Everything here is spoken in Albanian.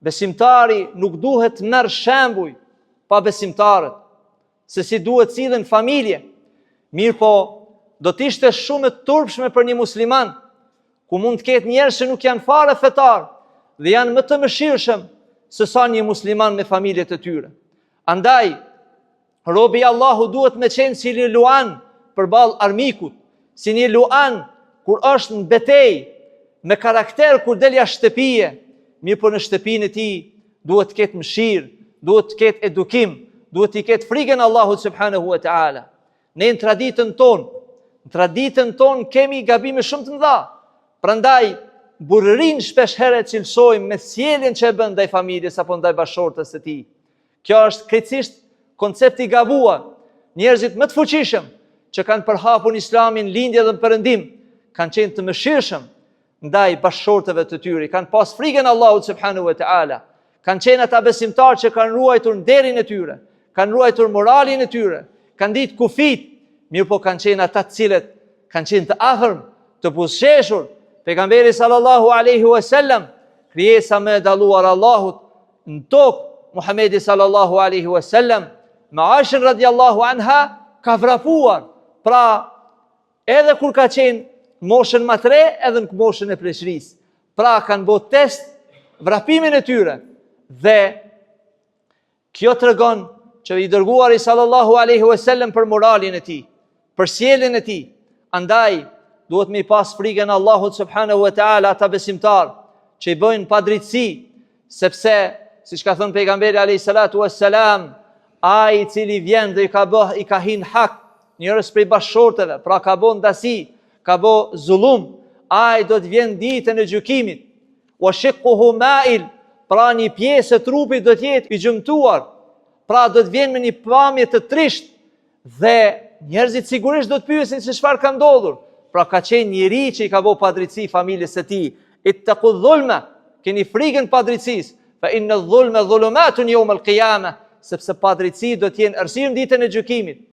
Besimtari nuk duhet merr shembuj pa besimtarët, se si duhet sillen familje. Mirë po, do t'ishte shumë e turpshme për një musliman, ku mund të ketë njerëz që nuk janë fare fetar dhe janë më të mëshirshëm se sa një musliman me familjet e tyre. Andaj, robi i Allahu duhet me qenë si një luan përballë armikut, si një luan kur është në betejë, me karakter kur del jashtë shtëpie, mirë po në shtëpinë e tij duhet të ketë mëshirë, duhet të ketë edukim, duhet të ketë frikën Allahut subhanahu wa taala. Ne në traditën tonë kemi gabime shumë të mëdha. Prandaj burrin shpesh herë cilësojmë me sjelljen që e bën ndaj familjes apo ndaj bashortës së tij. Kjo është krejtësisht koncepti i gabuar. Njerëzit më të fuqishëm që kanë përhapur Islamin lindje dhe perëndim kanë qenë të mëshirshëm ndaj bashortëve të tyre, kanë pas frikën Allahut subhanahu wa taala, kanë qenë ata besimtarë që kanë ruajtur nderin e tyre, kanë ruajtur moralin e tyre, kanë ditë kufit, mirë po kanë qenë ata të cilët kanë qenë të afërm, të buzëqeshur. Pejgamberi sallallahu alaihi wasallam, krijesa më e dalluar Allahut në tokë, Muhamedi sallallahu alaihi wasallam, me Aisha radhiyallahu anha ka vrapuar. Pra, edhe kur ka qenë moshën më të re, edhe në moshën e pleqërisë. Pra, kanë bërë test vrapimin e tyre. Dhe kjo tregon që i dërguari sallallahu alaihi wasallam për moralin e tij, për sjelljen e tij. Andaj duhet me pas frikën Allahut subhanahu wa taala ata besimtar që i bëjnë padrejtësi, sepse siç ka thënë pejgamberi alayhi salatu wassalam, ai i cili vjen dhe i ka hin hak njerëz prej bashortëve, pra ka bën ndasi, ka bë zullum, ai do të vjen ditën e gjykimit. Wa shiqquhu ma'il, pra një pjesë e trupit do të jetë i gjymtuar, pra do të vjen me një pamje të trisht, dhe njerëzit sigurisht do të pyesin se çfarë ka ndodhur. Pra ka qenë njëri që i ka bërë padrejtësi familjes së tij. Ittaqu dhulma, keni frikën padrejtësisë, fa inna dhulma dhulumatun yawm al-qiyamah, sepse padrejtësi do të jenë errësirë ditën e gjykimit.